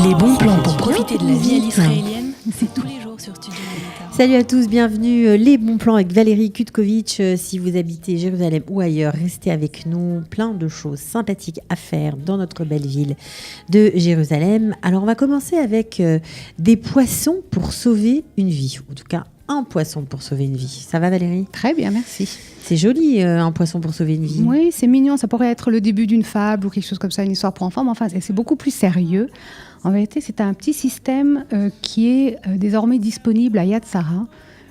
Les bons plans pour profiter de la vie à l'israélienne, c'est tous les jours sur Studio Monitor. Salut à tous, bienvenue les bons plans avec Valérie Kutkovitch. Si vous habitez Jérusalem ou ailleurs, restez avec nous. Plein de choses sympathiques à faire dans notre belle ville de Jérusalem. Alors on va commencer avec des poissons pour sauver une vie. En tout cas, un poisson pour sauver une vie. Ça va Valérie ? Très bien, merci. C'est joli, un poisson pour sauver une vie. Oui, c'est mignon. Ça pourrait être le début d'une fable ou quelque chose comme ça, une histoire pour enfants. Mais enfin, c'est beaucoup plus sérieux. En vérité, c'est un petit système qui est désormais disponible à Yad Sarah,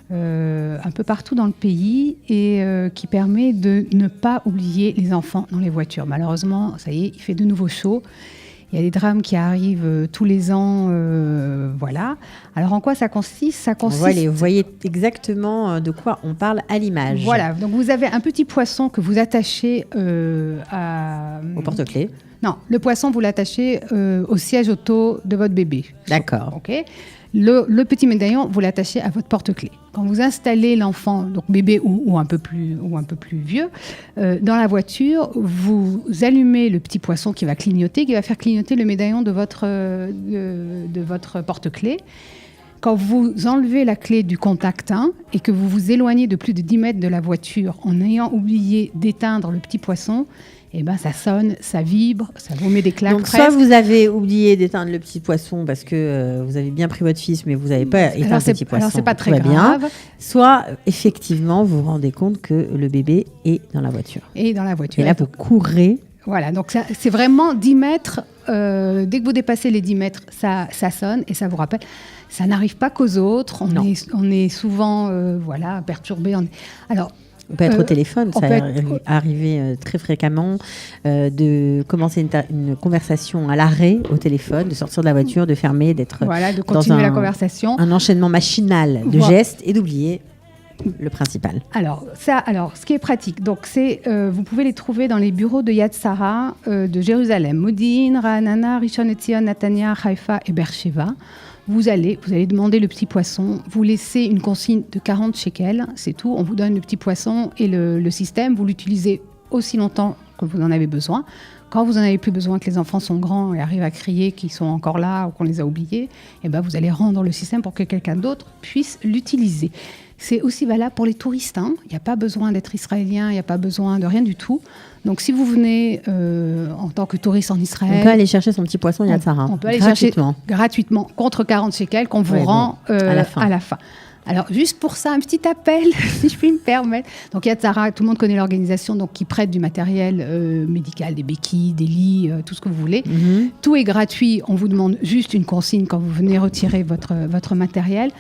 un peu partout dans le pays, et qui permet de ne pas oublier les enfants dans les voitures. Malheureusement, ça y est, il fait de nouveau chaud. Il y a des drames qui arrivent tous les ans, voilà. Alors, en quoi ça consiste ? Vous voyez exactement de quoi on parle à l'image. Voilà, donc vous avez un petit poisson que vous attachez au porte-clés. Non, le poisson, vous l'attachez au siège auto de votre bébé. D'accord. Ok. Le petit médaillon, vous l'attachez à votre porte-clés. Quand vous installez l'enfant, donc bébé ou un peu plus vieux, dans la voiture, vous allumez le petit poisson qui va clignoter, qui va faire clignoter le médaillon de votre porte-clés. Quand vous enlevez la clé du contact 1 et que vous vous éloignez de plus de 10 mètres de la voiture en ayant oublié d'éteindre le petit poisson, eh ben, ça sonne, ça vibre, ça vous met des claques. Donc, soit vous avez oublié d'éteindre le petit poisson parce que vous avez bien pris votre fils, mais vous n'avez pas éteint le petit poisson. Alors, c'est pas très grave. Bien. Soit, effectivement, vous vous rendez compte que le bébé est dans la voiture. Et dans la voiture. Et là, vous courez. Voilà, donc ça, c'est vraiment 10 mètres. Dès que vous dépassez les 10 mètres, ça sonne et ça vous rappelle. Ça n'arrive pas qu'aux autres. On est souvent perturbé. Alors, on peut être au téléphone, ça arrive très fréquemment, de commencer une conversation à l'arrêt au téléphone, de sortir de la voiture, de fermer, de continuer la conversation. Un enchaînement machinal de gestes et d'oublier le principal. Alors, ce qui est pratique, donc vous pouvez les trouver dans les bureaux de Yad Sarah de Jérusalem, Modin, Ra'anana, Rishon LeZion, Natania, Haïfa et Beersheva. Vous allez demander le petit poisson, vous laissez une consigne de 40 shekels, c'est tout. On vous donne le petit poisson et le système. Vous l'utilisez aussi longtemps que vous en avez besoin. Quand vous n'en avez plus besoin, que les enfants sont grands et arrivent à crier qu'ils sont encore là ou qu'on les a oubliés, eh ben vous allez rendre le système pour que quelqu'un d'autre puisse l'utiliser. C'est aussi valable pour les touristes. Il n'y a pas besoin d'être israélien, il n'y a pas besoin de rien du tout. Donc, si vous venez en tant que touriste en Israël... On peut aller chercher son petit poisson Yad Sarah. On peut aller chercher gratuitement contre 40 shekels qu'on vous rend à la fin. Alors, juste pour ça, un petit appel, si je puis me permettre. Donc, Yad Sarah, tout le monde connaît l'organisation, donc qui prête du matériel médical, des béquilles, des lits, tout ce que vous voulez. Mm-hmm. Tout est gratuit. On vous demande juste une consigne quand vous venez retirer votre matériel.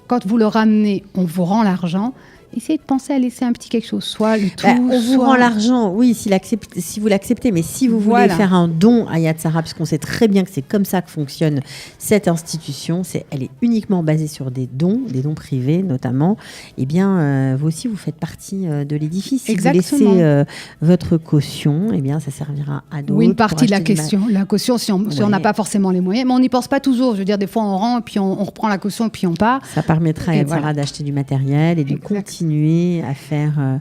Quand vous le ramenez, on vous rend l'argent. Essayez de penser à laisser un petit quelque chose, soit le tout, on vous rend l'argent, oui, si vous l'acceptez, mais si vous voulez faire un don à Yad Sarah, puisqu'on sait très bien que c'est comme ça que fonctionne cette institution, elle est uniquement basée sur des dons privés notamment, eh bien, vous aussi, vous faites partie de l'édifice. Si Exactement. Vous laissez votre caution, eh bien, ça servira à d'autres. Oui, une partie de la caution, si on n'a pas forcément les moyens, mais on n'y pense pas toujours. Je veux dire, des fois, on rend, puis on reprend la caution, puis on part. Ça permettra à Yad Sarah d'acheter du matériel et de continuer à faire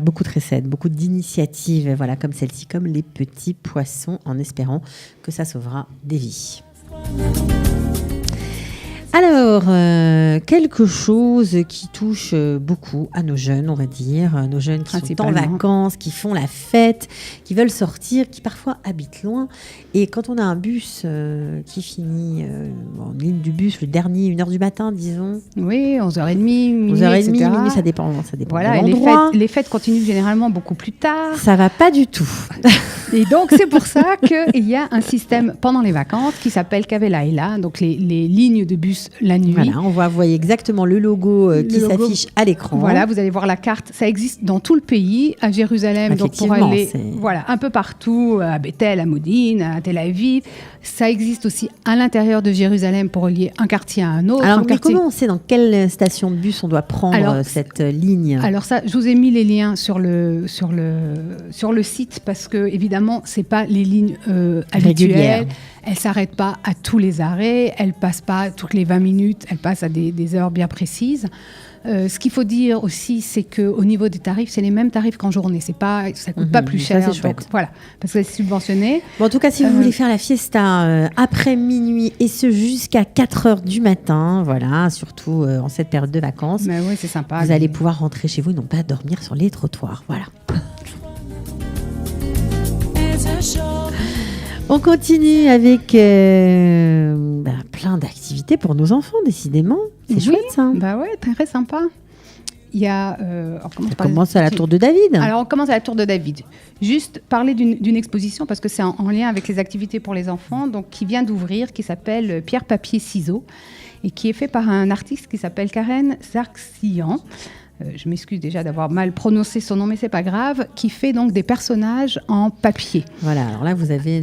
beaucoup de recettes, beaucoup d'initiatives, voilà, comme celle-ci, comme les petits poissons, en espérant que ça sauvera des vies. Alors, quelque chose qui touche beaucoup à nos jeunes, on va dire, nos jeunes qui sont en vacances, qui font la fête, qui veulent sortir, qui parfois habitent loin. Et quand on a un bus qui finit en ligne du bus, le dernier, 1h du matin, disons. Oui, 11h30, minuit, 11h30, minuit, ça dépend voilà, de l'endroit. Et les fêtes continuent généralement beaucoup plus tard. Ça va pas du tout. Et donc, c'est pour ça qu'il y a un système pendant les vacances qui s'appelle Kaveh-Laïla, donc les lignes de bus la nuit. Voilà, on va voir exactement le logo qui s'affiche à l'écran. Voilà, vous allez voir la carte. Ça existe dans tout le pays, à Jérusalem, donc pour aller un peu partout, à Bethel, à Modin, à Tel Aviv. Ça existe aussi à l'intérieur de Jérusalem pour relier un quartier à un autre. Alors, comment on sait dans quelle station de bus on doit prendre cette ligne ? Alors ça, je vous ai mis les liens sur le site parce que, évidemment, ce n'est pas les lignes habituelles. Elle ne s'arrête pas à tous les arrêts, elle ne passe pas toutes les 20 minutes, elle passe à des heures bien précises. Ce qu'il faut dire aussi, c'est qu'au niveau des tarifs, c'est les mêmes tarifs qu'en journée. Ça coûte pas plus cher. Ça, c'est chouette. Donc, voilà, parce que c'est subventionné. Bon, en tout cas, si vous voulez faire la fiesta après minuit et ce jusqu'à 4 heures du matin, voilà, surtout en cette période de vacances, Mais ouais, c'est sympa. vous allez pouvoir rentrer chez vous et non pas dormir sur les trottoirs. Voilà. On continue avec plein d'activités pour nos enfants, décidément. C'est chouette, ça. Bah ouais, très sympa. Il y a. On commence à la Tour de David. Alors, on commence à la Tour de David. Juste parler d'une exposition, parce que c'est en lien avec les activités pour les enfants, donc, qui vient d'ouvrir, qui s'appelle Pierre, Papier, Ciseaux, et qui est fait par un artiste qui s'appelle Karen Sarksian. Je m'excuse déjà d'avoir mal prononcé son nom, mais c'est pas grave, qui fait donc des personnages en papier. Voilà, alors là, vous avez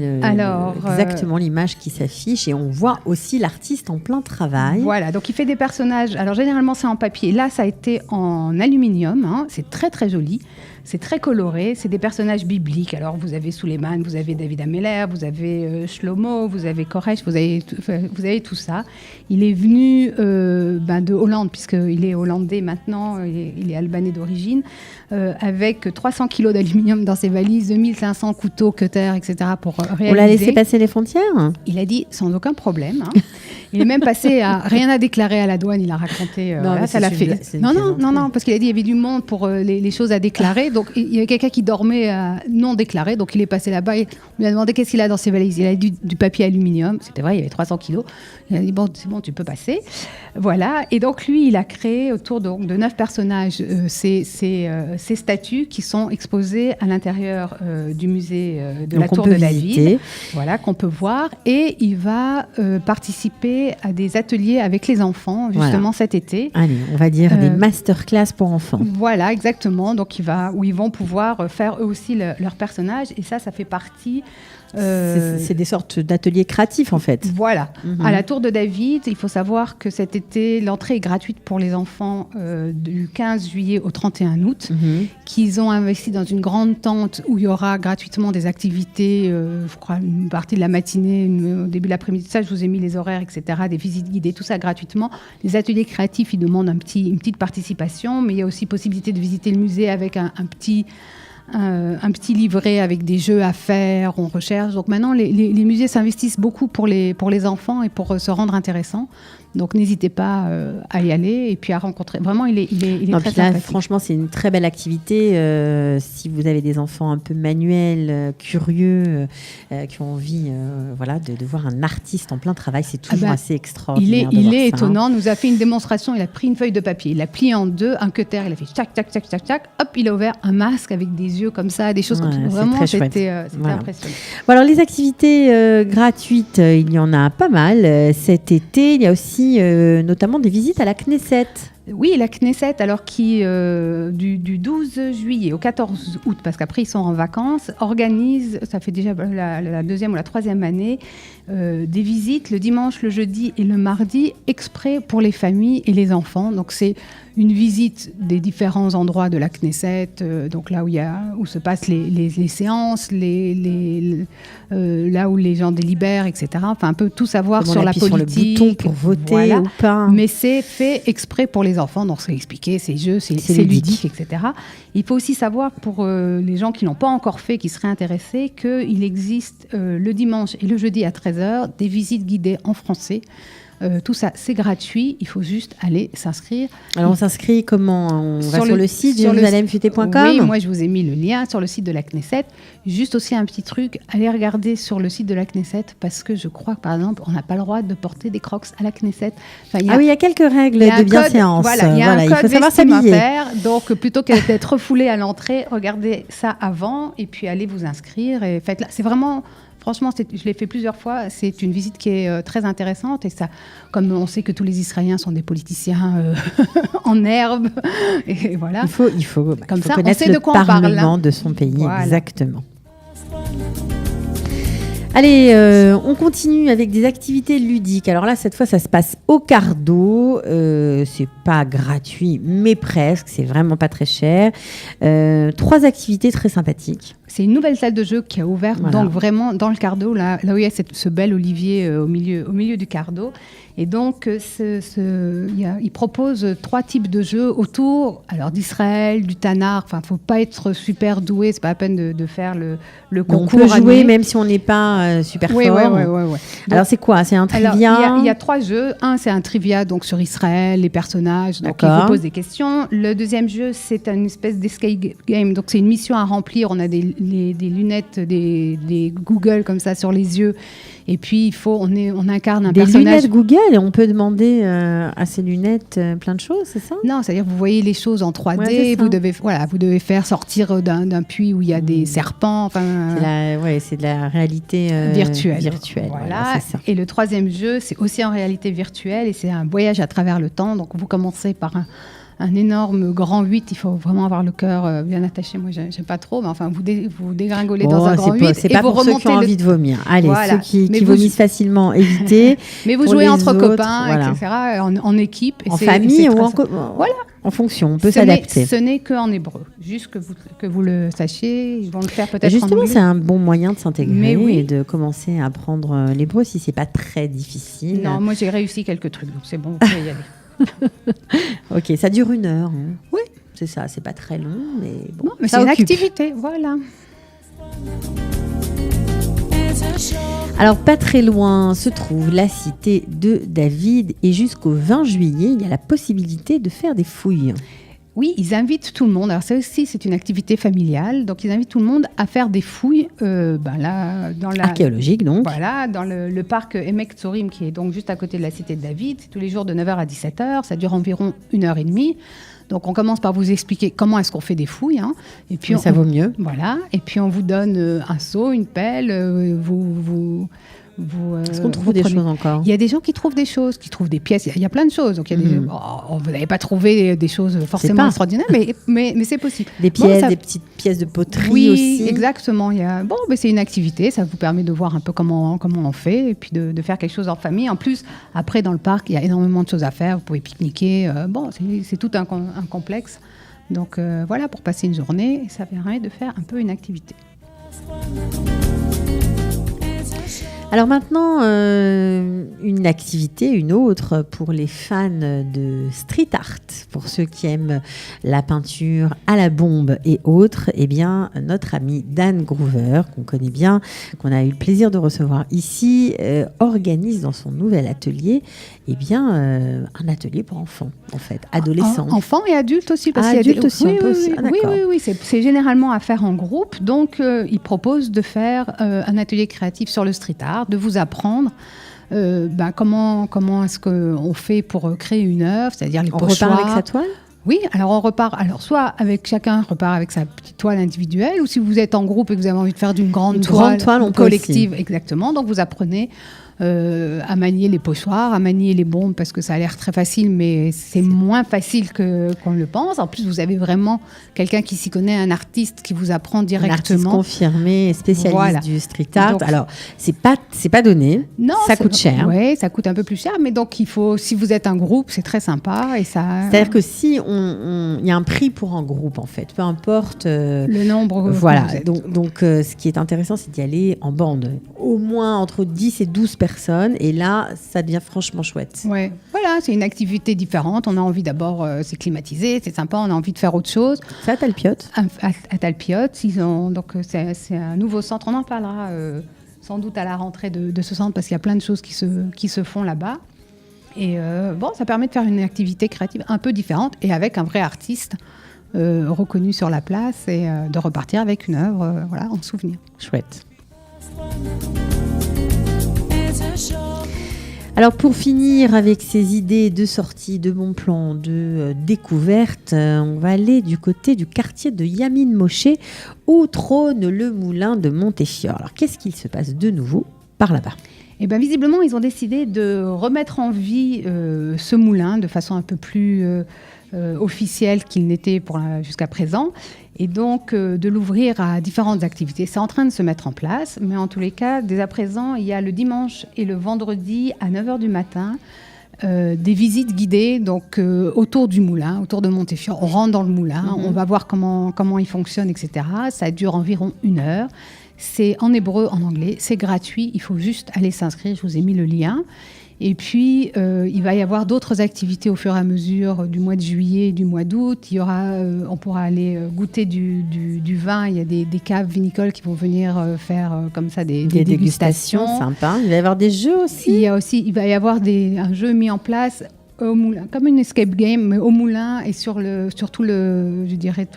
exactement l'image qui s'affiche et on voit aussi l'artiste en plein travail. Voilà, donc il fait des personnages. Alors généralement, c'est en papier. Là, ça a été en aluminium. Hein. C'est très, très joli. C'est très coloré. C'est des personnages bibliques. Alors, vous avez Suleiman, vous avez David Ameller, vous avez Shlomo, vous avez Koresh, vous avez tout ça. Il est venu de Hollande, puisqu'il est hollandais maintenant. Il est albanais d'origine, avec 300 kilos d'aluminium dans ses valises, 2500 couteaux, cutters, etc. pour réaliser. On l'a laissé passer les frontières ? Il a dit sans aucun problème. Hein. Il est même passé à rien à déclarer à la douane. Il a raconté. Ça l'a fait. Non, parce qu'il a dit qu'il y avait du monde pour les choses à déclarer. Donc il y avait quelqu'un qui dormait non déclaré. Donc il est passé là-bas et on lui a demandé qu'est-ce qu'il a dans ses valises. Il a du papier aluminium. C'était vrai, il y avait 300 kilos. Il a dit bon, c'est bon, tu peux passer. Voilà. Et donc lui, il a créé autour de 9 personnages ces statues qui sont exposées à l'intérieur du musée de la Tour de David. Voilà, qu'on peut voir. Et il va participer à des ateliers avec les enfants, justement, cet été. Allez, on va dire des masterclass pour enfants. Voilà, exactement. Donc, où ils vont pouvoir faire eux aussi leur personnage. Et ça fait partie... C'est des sortes d'ateliers créatifs, en fait. Voilà. À la Tour de David, il faut savoir que cet été, l'entrée est gratuite pour les enfants du 15 juillet au 31 août, qu'ils ont investi dans une grande tente où il y aura gratuitement des activités, je crois, une partie de la matinée, au début de l'après-midi, ça, je vous ai mis les horaires, etc., des visites guidées, tout ça gratuitement. Les ateliers créatifs, ils demandent une petite participation, mais il y a aussi possibilité de visiter le musée avec un petit livret avec des jeux à faire, on recherche. Donc maintenant, les musées s'investissent beaucoup pour les enfants et pour se rendre intéressants. Donc n'hésitez pas à y aller et puis à rencontrer. Vraiment, il est très sympathique. Franchement, c'est une très belle activité. Si vous avez des enfants un peu manuels, curieux, qui ont envie de voir un artiste en plein travail, c'est toujours assez extraordinaire. Il est étonnant. Nous a fait une démonstration. Il a pris une feuille de papier, il l'a plié en deux, un cutter, il a fait tac, tac, tac, tac, tac. Hop, il a ouvert un masque avec des yeux comme ça, des choses comme ça. Vraiment, c'était impressionnant. Bon, alors, les activités gratuites, il y en a pas mal cet été. Il y a aussi notamment des visites à la Knesset. Oui, la Knesset, alors qui, du 12 juillet au 14 août, parce qu'après ils sont en vacances, organise, ça fait déjà la deuxième ou la troisième année, des visites le dimanche, le jeudi et le mardi, exprès pour les familles et les enfants. Donc c'est une visite des différents endroits de la Knesset, donc là où se passent les séances, là où les gens délibèrent, etc. Enfin, un peu tout savoir sur la politique. Sur le bouton pour voter ou pas. Mais c'est fait exprès pour les enfants, donc c'est expliqué, c'est jeux, c'est ludique, etc. Il faut aussi savoir, pour les gens qui n'ont pas encore fait, qui seraient intéressés, qu'il existe le dimanche et le jeudi à 13h des visites guidées en français. Tout ça, c'est gratuit. Il faut juste aller s'inscrire. Alors, on s'inscrit comment ? On va sur le site jérusalemfuté.com. Oui, moi, je vous ai mis le lien sur le site de la Knesset. Juste aussi un petit truc, allez regarder sur le site de la Knesset parce que je crois que, par exemple, on n'a pas le droit de porter des crocs à la Knesset. Enfin, il y a quelques règles de bienséance. Voilà, il faut savoir s'habiller. Donc, plutôt que d'être refoulé à l'entrée, regardez ça avant et puis allez vous inscrire. Et faites-la. C'est vraiment... Franchement, je l'ai fait plusieurs fois. C'est une visite qui est très intéressante. Et ça, comme on sait que tous les Israéliens sont des politiciens en herbe, et voilà. Il faut comme ça, connaître on sait de quoi le Parlement de son pays. Voilà. Exactement. Allez, on continue avec des activités ludiques. Alors là, cette fois, ça se passe au Cardo. C'est pas gratuit, mais presque. C'est vraiment pas très cher. 3 activités très sympathiques. C'est une nouvelle salle de jeu qui a ouvert, Voilà. donc vraiment dans le Cardo, là où il y a ce bel olivier au milieu du Cardo. Et donc, il propose 3 types de jeux autour d'Israël, du Tanakh. Enfin, il ne faut pas être super doué, ce n'est pas la peine de faire le concours. On peut jouer annuel. même si on n'est pas super Oui, fort. oui. Alors, c'est quoi? C'est un trivia? Il y a 3 jeux. Un, c'est un trivia donc, sur Israël, les personnages. Donc, il D'accord. vous pose des questions. Le deuxième jeu, c'est une espèce d'escape game. Donc, c'est une mission à remplir. On a des lunettes, des Google comme ça sur les yeux. Et puis, on incarne un Des personnage. lunettes Google, et on peut demander à ces lunettes plein de choses, c'est ça? Non, c'est-à-dire que vous voyez les choses en 3D. Ouais, vous devez faire sortir d'un puits où il y a des serpents. Enfin, C'est de la réalité virtuelle. Voilà, c'est ça. Et le troisième jeu, c'est aussi en réalité virtuelle et c'est un voyage à travers le temps. Donc, vous commencez par un énorme grand 8. Il faut vraiment avoir le cœur bien attaché. Moi, j'aime pas trop, mais enfin, vous dégringolez dans un grand 8 c'est et pas vous pour ceux qui ont remontez envie de vomir. Allez, Voilà. ceux qui Mais vous- vomissent facilement, évitez. Mais vous Pour jouez les entre autres, copains, voilà. etc., en équipe. Et En c'est famille ou très en sympa. Voilà. En fonction, on peut Ce n'est- s'adapter. Ce n'est qu'en hébreu. Juste que vous le sachiez. Ils vont le faire peut-être en Justement, anglais. c'est un bon moyen de s'intégrer Mais oui. et de commencer à apprendre l'hébreu si c'est pas très difficile. Non, moi j'ai réussi quelques trucs, donc c'est bon, vous pouvez y aller. Ok, ça dure 1 heure. Hein. Oui. C'est ça, c'est pas très long, mais bon. Non, mais ça c'est une occupe. activité, voilà. Alors, pas très loin se trouve la cité de David et jusqu'au 20 juillet, il y a la possibilité de faire des fouilles. Oui, ils invitent tout le monde. Alors ça aussi, c'est une activité familiale. Donc ils invitent tout le monde à faire des fouilles là, dans la... Archéologique, donc. Voilà, dans le parc Emek Tzorim, qui est donc juste à côté de la cité de David. C'est tous les jours de 9h à 17h. Ça dure environ 1h30. Donc on commence par vous expliquer comment est-ce qu'on fait des fouilles. Hein. Et puis Mais ça vaut mieux. Voilà. Et puis on vous donne un seau, une pelle. Est-ce qu'on trouve des choses encore? Il y a des gens qui trouvent des choses, qui trouvent des pièces. Il y a plein de choses. Donc il y a vous n'avez pas trouvé des choses forcément extraordinaires, mais c'est possible. Des pièces, des petites pièces de poterie aussi. Oui, exactement. C'est une activité. Ça vous permet de voir un peu comment on fait et puis de faire quelque chose en famille. En plus, après dans le parc, il y a énormément de choses à faire. Vous pouvez pique-niquer. C'est tout un complexe. Donc voilà, pour passer une journée, ça permet de faire un peu une activité. Alors maintenant, une activité, une autre pour les fans de street art, pour ceux qui aiment la peinture à la bombe et autres, eh bien, notre ami Dan Groover, qu'on connaît bien, qu'on a eu le plaisir de recevoir ici, organise dans son nouvel atelier, un atelier pour enfants, en fait, adolescents. Enfants et adultes aussi. Adultes aussi, on peut aussi. Oui, c'est généralement à faire en groupe. Donc, il propose de faire un atelier créatif sur le street art, de vous apprendre comment est-ce qu'on fait pour créer une œuvre, c'est-à-dire les pochoirs. On repart avec sa toile? Oui, alors on repart. Alors soit chacun repart avec sa petite toile individuelle, ou si vous êtes en groupe et que vous avez envie de faire d'une grande toile collective, exactement. Donc vous apprenez à manier les pochoirs, à manier les bombes, parce que ça a l'air très facile, mais c'est moins facile qu'on le pense. En plus, vous avez vraiment quelqu'un qui s'y connaît, un artiste qui vous apprend directement. Un artiste confirmé, spécialiste du street art. Donc, alors, c'est pas donné. Non, ça coûte cher. Oui, ça coûte un peu plus cher, mais donc il faut, si vous êtes un groupe, c'est très sympa et ça. C'est-à-dire que si il y a un prix pour un groupe en fait, peu importe le nombre. Voilà. Donc, ce qui est intéressant, c'est d'y aller en bande, au moins entre 10 et 12 personnes, et là, ça devient franchement chouette. Ouais, voilà, c'est une activité différente. On a envie d'abord, c'est climatisé, c'est sympa, on a envie de faire autre chose. C'est à Talpiot. À Talpiot, donc c'est un nouveau centre. On en parlera sans doute à la rentrée de ce centre parce qu'il y a plein de choses qui se font là-bas. Et ça permet de faire une activité créative un peu différente et avec un vrai artiste reconnu sur la place et de repartir avec une œuvre en souvenir. Chouette. Alors pour finir avec ces idées de sortie, de bons plans, de découverte, on va aller du côté du quartier de Yamin Moshe où trône le moulin de Montefiore. Alors qu'est-ce qu'il se passe de nouveau par là-bas ? Eh bien, visiblement, ils ont décidé de remettre en vie ce moulin de façon un peu plus officielle qu'il n'était jusqu'à présent, et donc de l'ouvrir à différentes activités. C'est en train de se mettre en place, mais en tous les cas, dès à présent, il y a le dimanche et le vendredi à 9h du matin des visites guidées donc, autour du moulin, autour de Montefiore. On rentre dans le moulin, on va voir comment il fonctionne, etc. Ça dure environ 1 heure. C'est en hébreu, en anglais, c'est gratuit, il faut juste aller s'inscrire, je vous ai mis le lien. Et puis, il va y avoir d'autres activités au fur et à mesure du mois de juillet et du mois d'août. On pourra aller goûter du vin. Il y a des caves vinicoles qui vont venir faire comme ça des dégustations. Sympa. Il va y avoir des jeux aussi. Il va y avoir un jeu mis en place au moulin, comme une escape game, mais au moulin et sur tout le, je dirais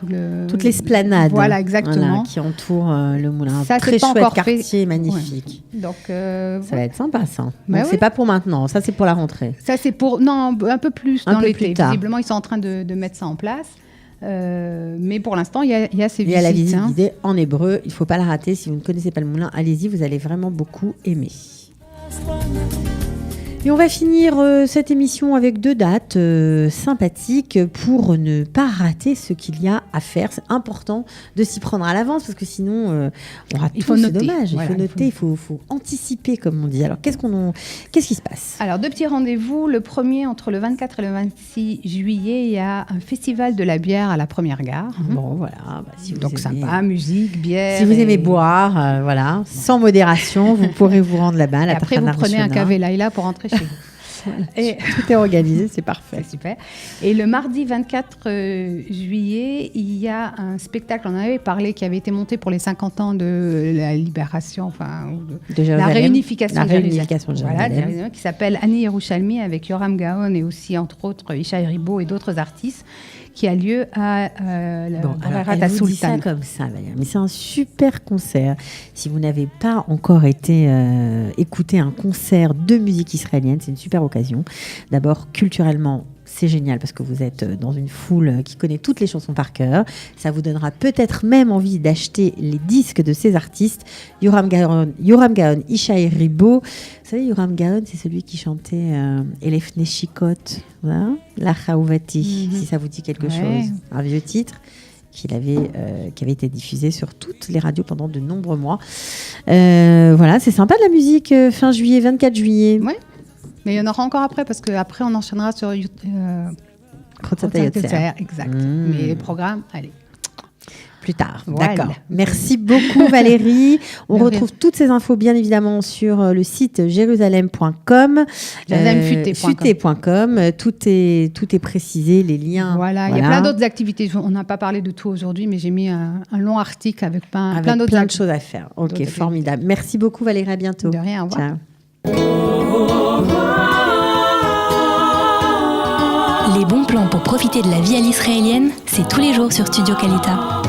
toute l'esplanade. Voilà, exactement. Qui entoure le moulin. Ça, très c'est pas chouette encore quartier, fait. magnifique. Ouais. Donc, ça va être sympa, ça. Bah Donc, c'est pas pour maintenant. Ça, c'est pour la rentrée. Ça, c'est pour un peu plus dans l'été. Plus tard. Visiblement, ils sont en train de mettre ça en place. Mais pour l'instant, il y a ces visites. Il y a la visite guidée en hébreu. Il ne faut pas la rater. Si vous ne connaissez pas le moulin, allez-y. Vous allez vraiment beaucoup aimer. Et on va finir cette émission avec 2 dates sympathiques pour ne pas rater ce qu'il y a à faire. C'est important de s'y prendre à l'avance parce que sinon on rate tout. C'est dommage. Voilà, il faut noter, il faut anticiper comme on dit. Alors qu'est-ce qui se passe? Alors 2 petits rendez-vous. Le premier, entre le 24 et le 26 juillet, il y a un festival de la bière à la Première Gare. Bon voilà. Si vous donc aimez, sympa, musique, bière. Si vous aimez boire, voilà, sans modération, vous pourrez vous rendre là-bas. Et après vous prenez un café Laïla pour rentrer chez vous. Et tout est organisé, c'est parfait. C'est super. Et le mardi 24 juillet, il y a un spectacle, on en avait parlé, qui avait été monté pour les 50 ans de la libération, de la réunification de Jérusalem. Voilà, qui s'appelle Ani Yerushalmi avec Yoram Gaon et aussi, entre autres, Ishaï Ribo et d'autres artistes, qui a lieu à elle vous dit ça comme ça, Valérie, mais c'est un super concert. Si vous n'avez pas encore été écouter un concert de musique israélienne, c'est une super occasion. D'abord, culturellement, c'est génial parce que vous êtes dans une foule qui connaît toutes les chansons par cœur. Ça vous donnera peut-être même envie d'acheter les disques de ces artistes. Yoram Gaon, Ishaï Ribo. Vous savez, Yoram Gaon, c'est celui qui chantait Elef Neshikot, voilà, La Chaouvati, si ça vous dit quelque chose. Un vieux titre qui avait été diffusé sur toutes les radios pendant de nombreux mois. Voilà, c'est sympa de la musique fin juillet, 24 juillet. Oui. Mais il y en aura encore après, parce qu'après, on enchaînera sur Exact. Mais les programmes, allez. Plus tard, voilà. D'accord. Merci beaucoup Valérie. On retrouve toutes ces infos bien évidemment sur le site jérusalem.com, futé.com. Tout est précisé, les liens. Voilà. Il y a plein d'autres activités. On n'a pas parlé de tout aujourd'hui, mais j'ai mis un long article avec plein de choses à faire. Ok, formidable. Merci beaucoup Valérie, à bientôt. De rien, au revoir. Ciao. Les bons plans pour profiter de la vie à l'israélienne, c'est tous les jours sur Studio Kalita.